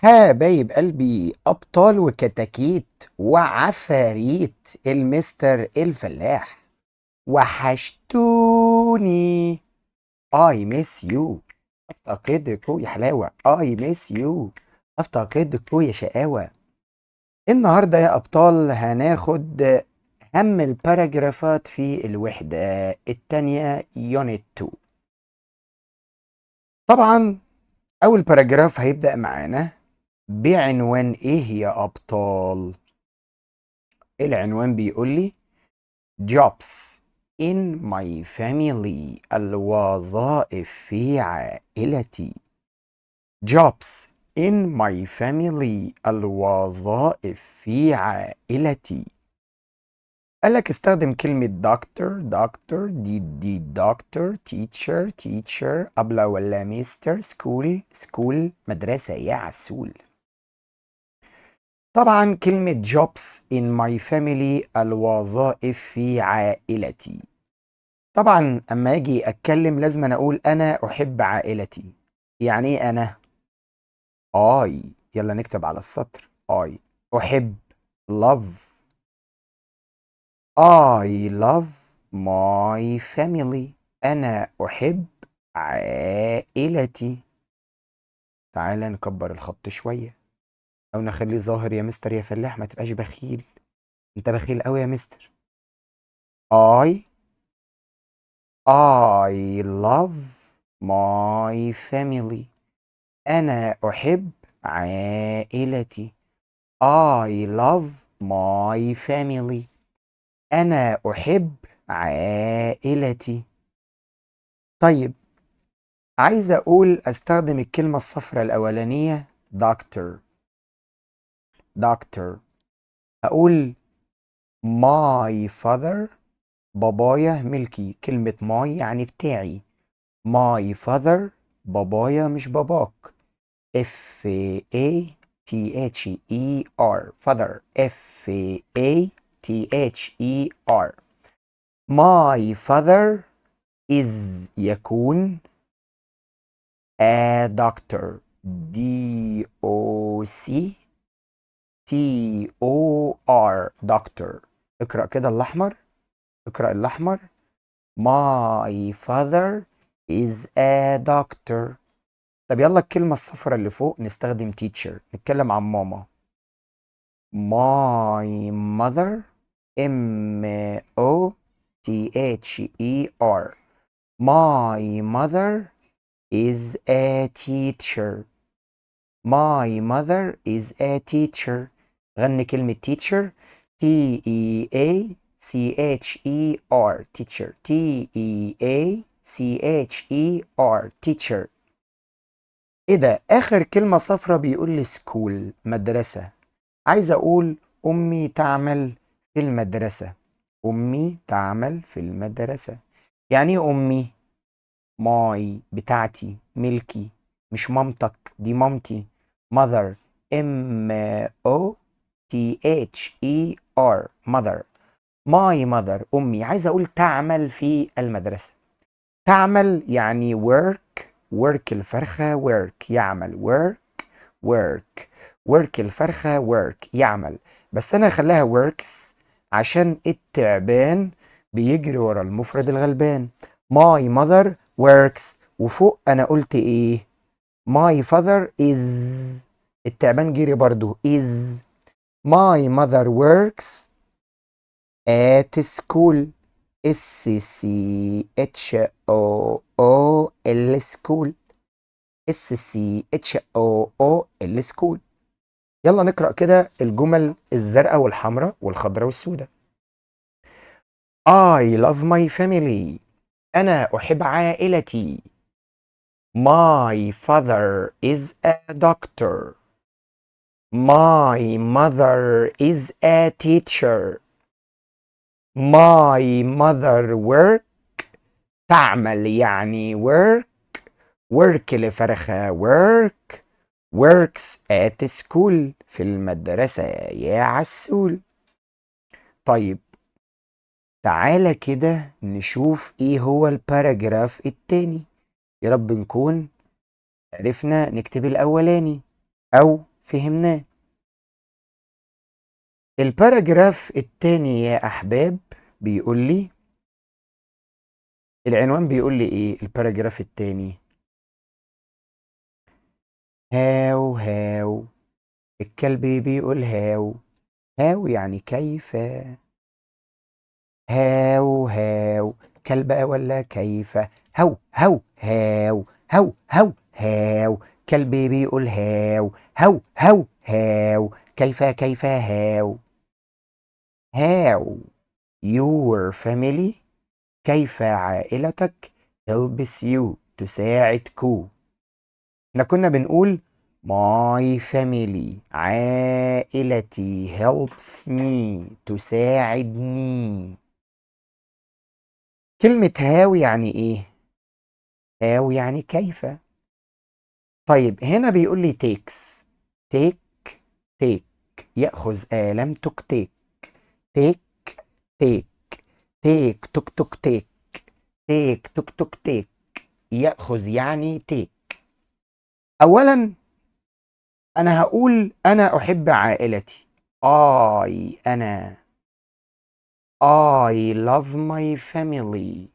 حبايب قلبي أبطال وكتاكيت وعفاريت المستر الفلاح، وحشتوني. I miss you. أفتقدكوا يا حلاوة. I miss you. أفتقدكوا يا شقاوة. النهاردة يا أبطال هناخد أهم الباراجرافات في الوحدة التانية يونت 2. طبعا أول باراجراف هيبدأ معانا بعنوان إيه يا أبطال؟ العنوان بيقول لي jobs in my family، الوظائف في عائلتي. jobs in my family، الوظائف في عائلتي. قالك استخدم كلمة دكتور دي دكتور، teacher أبلة ولا مستر، school مدرسة يا عسول. طبعا كلمة jobs in my family، الوظائف في عائلتي. طبعا اما اجي اتكلم لازم أنا اقول انا احب عائلتي. يعني ايه انا؟ يلا نكتب على السطر. احب love. I love my family. انا احب عائلتي. تعالى نكبر الخط شوية او نخليه ظاهر يا مستر يا فلاح، ما تبقاش بخيل. انت بخيل قوي يا مستر. I love my family. أنا أحب عائلتي. I love my family. أنا أحب عائلتي. طيب، عايز أقول أستخدم الكلمة الصفراء الأولانية doctor. أقول my father، بابايا ملكي. كلمة my يعني بتاعي. my father، بابايا مش باباك. father، father. father. my father is يكون a doctor. doctor. اقرأ كده الأحمر. اقرأ الأحمر. my father is a doctor. طب يلا الكلمة الصفراء اللي فوق نستخدم teacher. نتكلم عن ماما. my mother، mother. my mother is a teacher. my mother is a teacher. غني كلمة teacher. teacher. teacher. teacher. ايه ده؟ اخر كلمة صفرة بيقول لي سكول، مدرسة. عايز اقول امي تعمل في المدرسة. امي تعمل في المدرسة. يعني ايه امي؟ ماي، بتاعتي، ملكي. مش مامتك، دي مامتي. mother، mother. mother. my mother، امي. عايز اقول تعمل في المدرسة. تعمل يعني work الفرخة، work يعمل. work الفرخة، work يعمل. بس أنا هخليها works عشان التعبان بيجري ورا المفرد الغلبان. my mother works. وفوق أنا قلت إيه؟ my father is. التعبان جري برضو is. my mother works at school. school. school. يلا نقرأ كده الجمل الزرقاء والحمراء والخضراء والسوداء. I love my family. أنا أحب عائلتي. My father is a doctor. My mother is a teacher. My mother تعمل يعني work لفرخة works at school، في المدرسة يا عسول. طيب، تعالى كده نشوف ايه هو الباراجراف التاني. يا رب نكون عرفنا نكتب الاولاني او فهمناه. الباراجراف التاني يا أحباب بيقول لي، العنوان بيقول لي إيه الباراجراف التاني؟ هاو هاو. الكلب بيقول هاو. هاو يعني كيف. هاو هاو. كلب ولا كيف؟ هاو هاو هاو. هاو هاو هاو. كلب بيقول هاو. هاو هاو هاو. كيف كيف هاو. هاو your family. كيف عائلتك helps you تساعدكو. احنا كنا بنقول my family عائلتي helps me تساعدني. كلمة هاو يعني ايه؟ هاو يعني كيف. طيب هنا بيقول لي takes. take take يأخذ آلام توك تيك. take take take توك توك take. take توك توك take يأخذ يعني take. أولا أنا هقول أنا أحب عائلتي. أنا I love my family.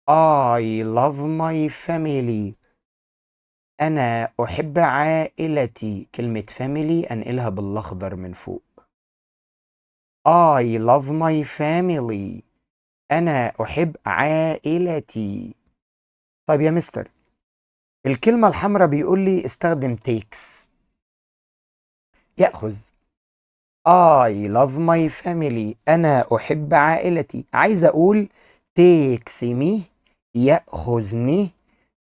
I love my family. أنا أحب عائلتي. كلمة family أنقلها بالأخضر من فوق. I love my family. أنا أحب عائلتي. طيب يا مستر، الكلمة الحمراء بيقول لي استخدم takes. يأخذ. I love my family. أنا أحب عائلتي. عايز أقول takes me يأخذني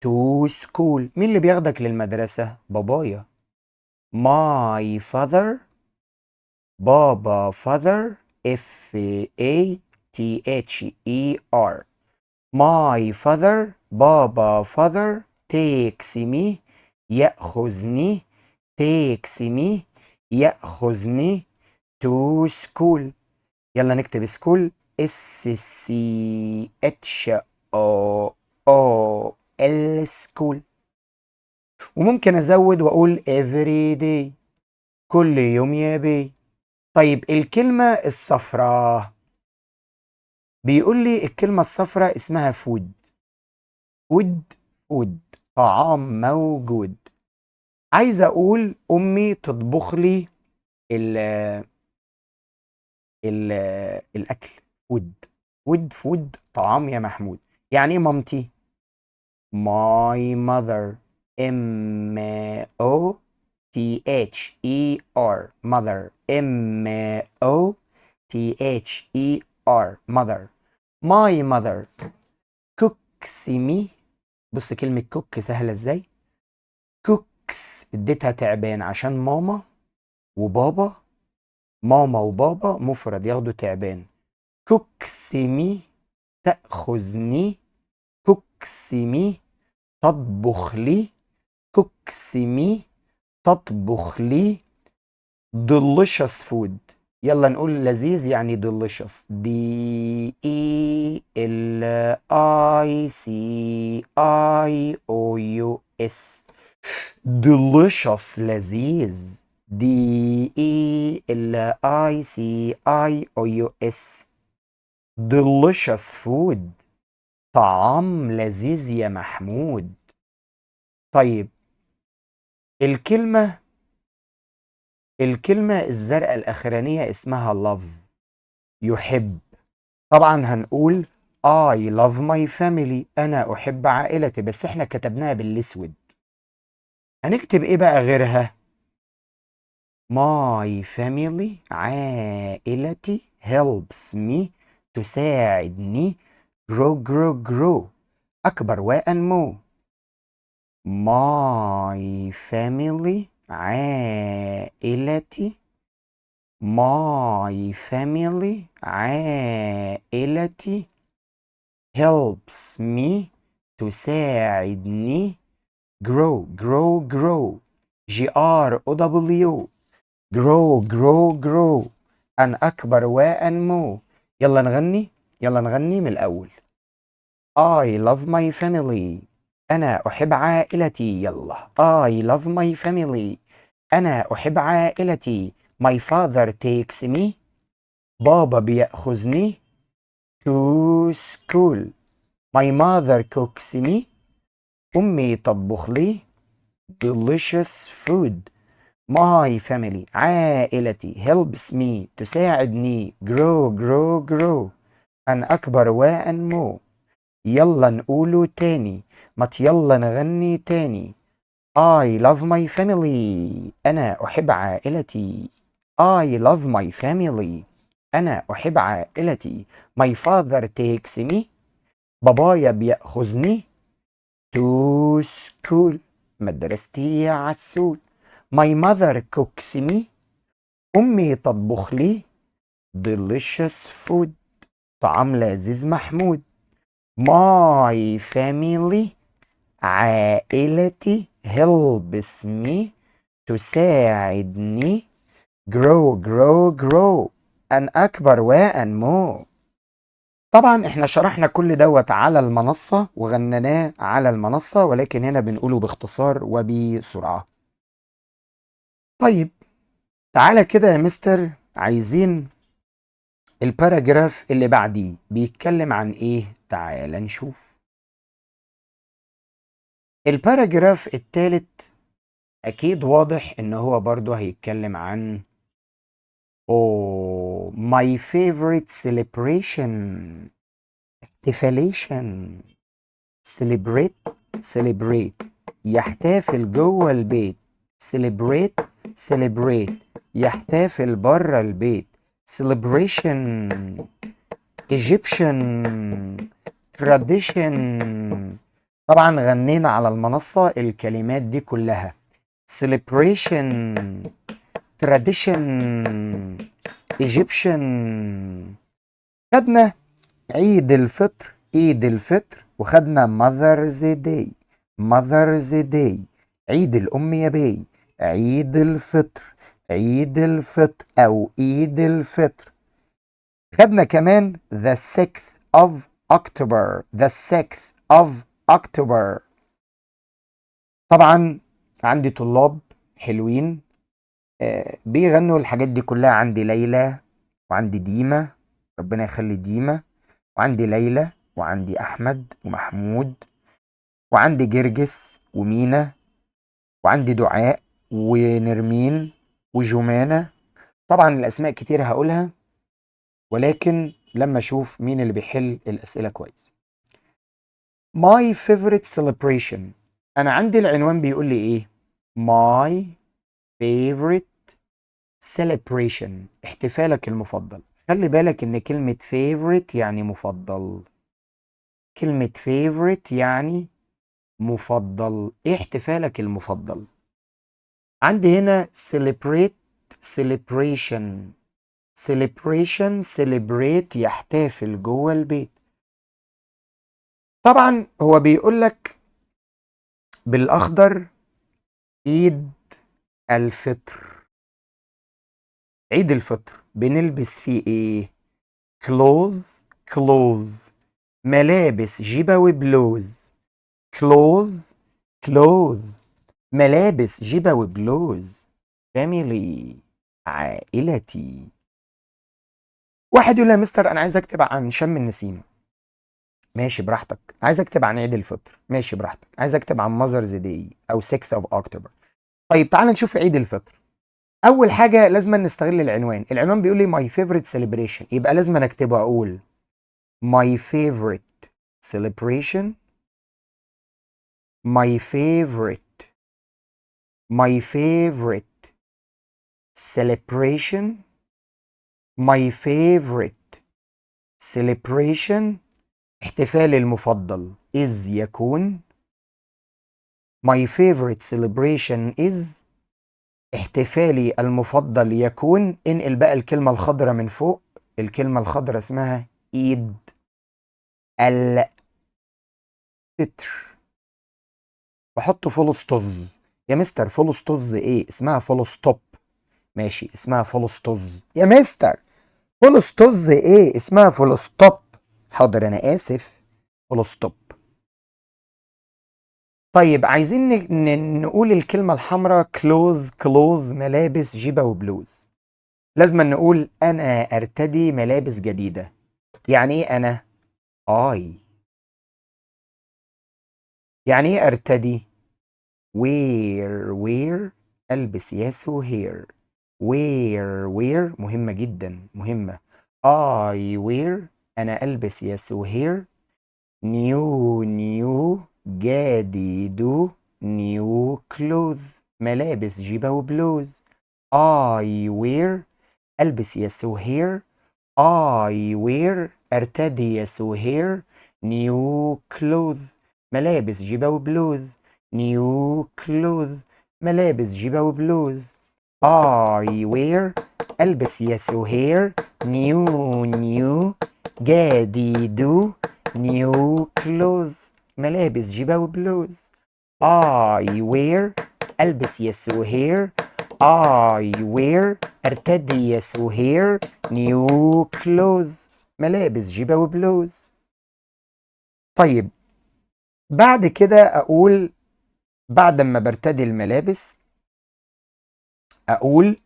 to school. مين اللي بياخدك للمدرسة؟ بابايا. My father. بابا father. Father. My father. بابا father takes me يأخذني. takes me يأخذني to school. يلا نكتب school. SCHOOL school. وممكن أزود وأقول every day كل يوم يا بي. طيب الكلمة الصفراء بيقول لي الكلمة الصفراء اسمها food. food طعام موجود. عايز أقول أمي تطبخ لي ال ال الأكل. food طعام يا محمود. يعني إيه مامتي؟ my mother. mother. mother. my mother cooks me. بص كلمة cook سهلة ازاي. cooks اديتها تعبان عشان ماما وبابا. ماما وبابا مفرد ياخدوا تعبان. cooks me تأخذني. cooks me تطبخ لي. cooks me تطبخ لي. delicious food. يلا نقول لذيذ يعني delicious. delicious. delicious لذيذ. delicious. delicious food طعام لذيذ يا محمود. طيب الكلمة الزرقاء الأخرانية اسمها love. يحب. طبعا هنقول I love my family. أنا أحب عائلتي، بس احنا كتبناها بالأسود. هنكتب ايه بقى غيرها؟ my family عائلتي helps me تساعدني grow أكبر وأنمو. my family عائلتي. my family عائلتي helps me تساعدني grow grow أن أكبر وأنمو. يلا نغني من الأول. I love my family. أنا أحب عائلتي. يلا I love my family. أنا أحب عائلتي. My father takes me. بابا بيأخذني to school. My mother cooks me. أمي تطبخ لي delicious food. My family عائلتي helps me تساعدني grow أن أكبر وأنمو. يلا نقوله تاني، ما يلا نغني تاني. I love my family. أنا أحب عائلتي. I love my family. أنا أحب عائلتي. My father takes me. بابايا بيأخذني to school. مدرستي عسول. My mother cooks me. أمي تطبخ لي delicious food. طعام لذيذ محمود. My family عائلتي helps me تساعدني grow أن أكبر وأنمو. طبعا احنا شرحنا كل دوت على المنصة وغنناه على المنصة، ولكن هنا بنقوله باختصار وبسرعة. طيب تعالى كده يا مستر، عايزين الباراجراف اللي بعديه بيتكلم عن ايه؟ تعالى نشوف. الباراجراف الثالث اكيد واضح ان هو برضو هيتكلم عن my favorite celebration. احتفاليشن. celebrate يحتفل جوه البيت. celebrate يحتفل بره البيت. celebration Egyptian tradition. طبعا غنينا على المنصة الكلمات دي كلها. celebration tradition Egyptian. خدنا عيد الفطر وخدنا mother's day عيد الأم يا بي. عيد الفطر أو عيد الفطر. خدنا كمان the 6th of October. طبعا عندي طلاب حلوين بيغنوا الحاجات دي كلها. عندي ليلى وعندي ديمة، ربنا يخلي ديمة، وعندي ليلى وعندي أحمد ومحمود، وعندي جرجس ومينا، وعندي دعاء ونرمين وجمانة. طبعا الأسماء كتير هقولها، ولكن لما أشوف مين اللي بيحل الأسئلة كويس. My favorite celebration. أنا عندي العنوان بيقول لي إيه؟ My favorite celebration. احتفالك المفضل. خلي بالك إن كلمة favorite يعني مفضل. كلمة favorite يعني مفضل. إيه احتفالك المفضل؟ عندي هنا celebrate يحتفل جوه البيت. طبعا هو بيقول لك بالأخضر عيد الفطر. عيد الفطر بنلبس فيه ايه؟ clothes ملابس جيبة وبلوز. clothes ملابس جيبة وبلوز. family عائلتي. واحد يقول لي يا مستر انا عايز اكتب عن شم النسيم. ماشي براحتك. عايز اكتب عن عيد الفطر. ماشي براحتك. عايز اكتب عن ماذرز داي او 6th of October. طيب تعال نشوف عيد الفطر. اول حاجه لازم نستغل العنوان. العنوان بيقول لي my favorite celebration، يبقى لازم اكتبه. اقول my favorite celebration. my favorite celebration. my favorite celebration احتفالي المفضل is يكون. my favorite celebration is احتفالي المفضل يكون. انقل بقى الكلمة الخضراء من فوق. الكلمة الخضراء اسمها عيد الفطر. بحط فول ستوز. يا مستر فول ستوز ايه؟ اسمها فول ستوب. ماشي اسمها فول ستوز. يا مستر فول ستوز ايه؟ اسمها فول ستوب. حاضر انا اسف. فول ستوب. طيب عايزين نقول الكلمة الحمراء clothes ملابس جيبة وبلوز. لازم نقول أنا أرتدي ملابس جديدة. يعني إيه أنا؟ I. يعني إيه أرتدي؟ wear ألبس. yes wear. wear مهمة جدا، مهمة. I wear أنا ألبس. yes wear. new جديد. new clothes ملابس جيبة وبلوز. I wear ألبس. yes wear. I wear أرتدي. yes wear. new clothes ملابس جيبة وبلوز. new clothes ملابس جيبة وبلوز. I wear ألبس. yes wear. new جديد. new clothes ملابس جيبة وبلوز. I wear ألبس. yes wear. I wear أرتدي. yes wear. new clothes ملابس جيبة وبلوز. طيب بعد كده أقول بعد ما برتدي الملابس أقول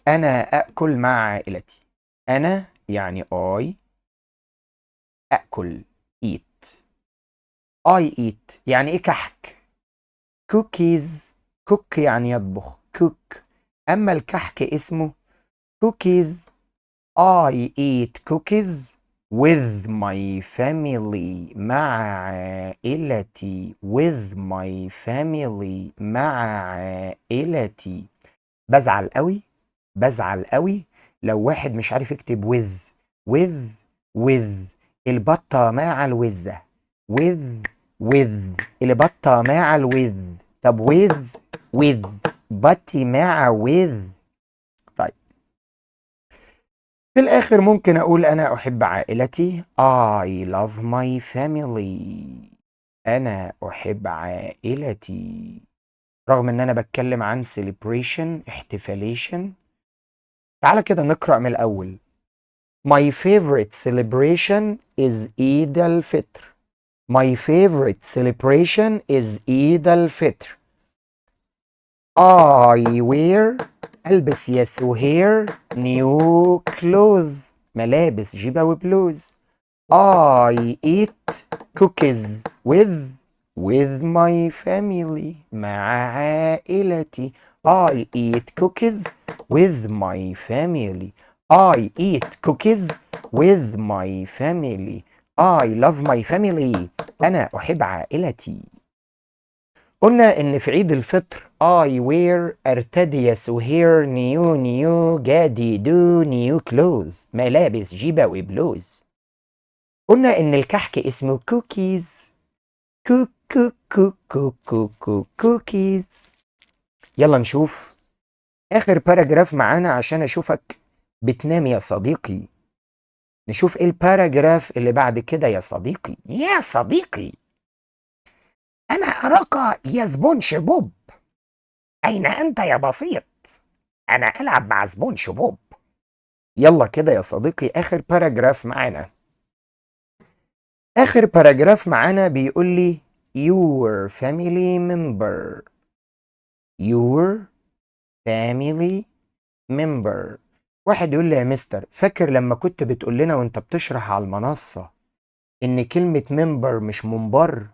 أنا أأكل مع عائلتي. أنا يعني I أأكل eat. I eat يعني إيه كحك؟ cookies. cook يعني يطبخ cook. أما الكحك اسمه cookies. I eat cookies with my family مع عائلتي. with my family مع عائلتي. بزعل قوي، بزعل قوي لو واحد مش عارف يكتب with البطة مع الوزة. with البطة مع الوذ. طب with بطي مع with. طيب في الآخر ممكن أقول أنا أحب عائلتي. I love my family. أنا أحب عائلتي. رغم إن أنا بتكلم عن celebration احتفاليشن. تعالى كده نقرأ من الأول. My favorite celebration is Eid al-Fitr. My favorite celebration is Eid al-Fitr. I wear ألبس. yes wear. new clothes ملابس جيبة وبلوز. I eat cookies with my family مع عائلتي. I eat cookies with my family. I eat cookies with my family. I love my family. أنا أحب عائلتي. قلنا إن في عيد الفطر I wear أرتدي. yes wear. new جديد new clothes ملابس جيبة وبلوز. قلنا إن الكحك اسمه كوكيز. كوكيز. يلا نشوف آخر باراجراف معانا عشان أشوفك بتنام يا صديقي. نشوف إيه الباراجراف اللي بعد كده يا صديقي. يا صديقي أنا أراك يا سبونج بوب. أين أنت يا بسيط؟ أنا ألعب مع سبونج بوب. يلا كده يا صديقي آخر باراجراف معانا. آخر باراجراف معانا بيقول لي your family member. your family member. واحد يقول لي يا مستر فاكر لما كنت بتقول لنا وانت بتشرح على المنصة ان كلمة member مش منبر؟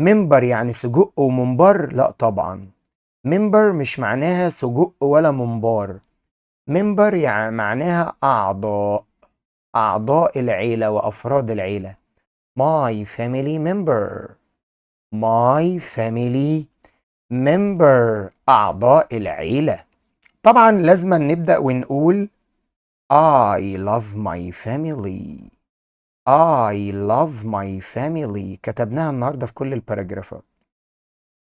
member يعني سجق ومنبر؟ لا طبعا. member مش معناها سجق ولا منبار. member يعني معناها أعضاء. أعضاء العيلة وأفراد العيلة. my family member. my family member أعضاء العيلة. طبعا لازم نبدأ ونقول I love my family. I love my family. كتبناها النهاردة في كل الباراجرافات.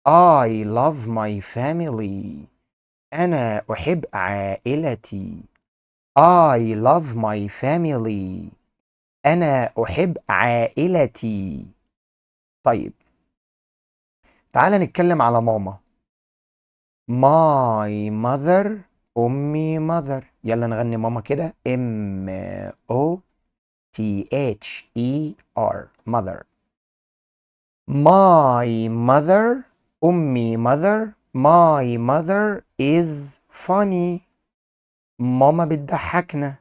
I love my family. أنا أحب عائلتي. I love my family. أنا أحب عائلتي. طيب تعال نتكلم على ماما. My mother. أمي mother. يلا نغني ماما كده. MOTHER mother. My mother أمي mother. My mother is funny. ماما بتضحكنا.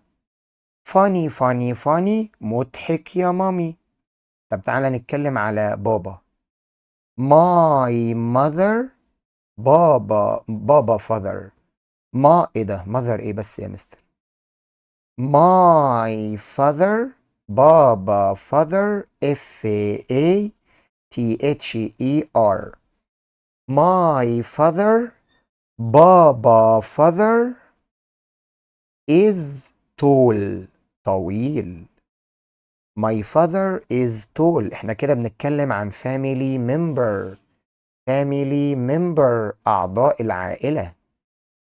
funny funny funny مضحك يا مامي. طب تعالى نتكلم على بابا. my mother. بابا father. ما ايه ده mother ايه بس يا مستر. my father. بابا father father. my father. بابا father is tall. طويل. my father is tall. احنا كده بنتكلم عن family member. family member أعضاء العائلة.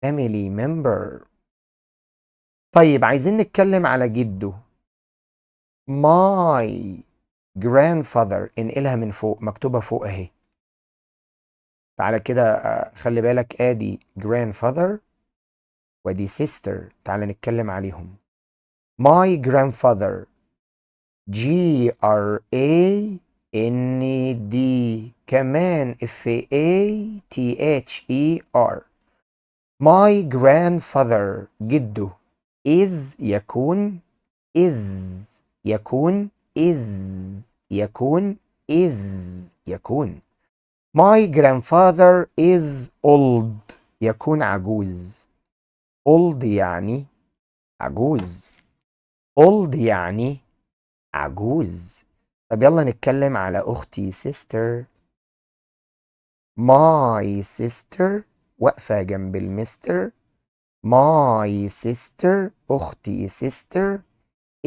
family member. طيب عايزين نتكلم على جده. my grandfather. انقلها من فوق مكتوبة فوق اهي. تعالى كده خلي بالك ادي grandfather ودي sister. تعالى نتكلم عليهم. my grandfather GRAND كمان FATHER. my grandfather جده is يكون is يكون is يكون is يكون. my grandfather is old يكون عجوز. old يعني عجوز. old يعني عجوز. طب يلا نتكلم على أختي sister. my sister واقفة جنب المستر. my sister أختي sister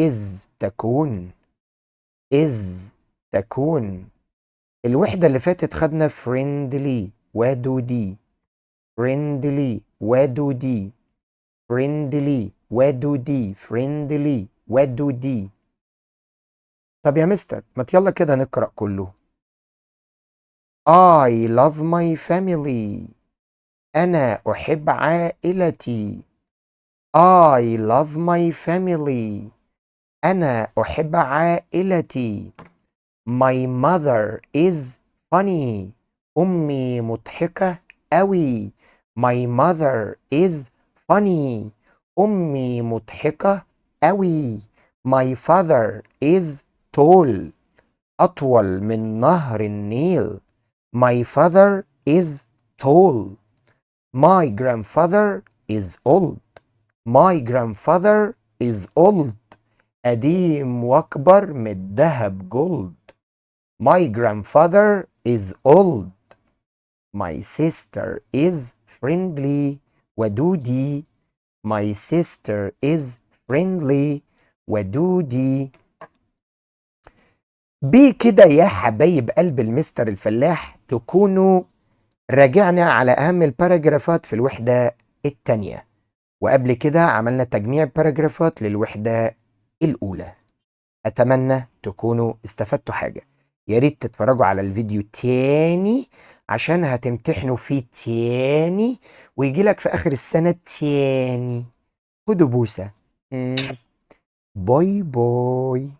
is تكون. is تكون. الوحدة اللي فاتت خدنا friendly ودودي. friendly ودودي. friendly ودودي. friendly ودودي. طب يا مستر ما يلا كده نقرأ كله. I love my family. أنا أحب عائلتي. I love my family. أنا أحب عائلتي. My mother is funny. أمي مضحكة أوي. My mother is funny. أمي مضحكة أوي. My father is tall. أطول من نهر النيل. My father is tall. My grandfather is old. My grandfather is old. قديم وأكبر من الذهب جولد. My grandfather is old. My sister is friendly ودودي. My sister is friendly ودودي. بكده يا حبايب قلب المستر الفلاح تكونوا راجعنا على أهم الباراجرافات في الوحدة التانية، وقبل كده عملنا تجميع باراجرافات للوحدة الأولى. أتمنى تكونوا استفدتوا حاجة. يا ريت تتفرجوا على الفيديو تاني عشان هتمتحنوا فيه تاني ويجيلك في آخر السنة تاني. خدوا بوسة. باي باي.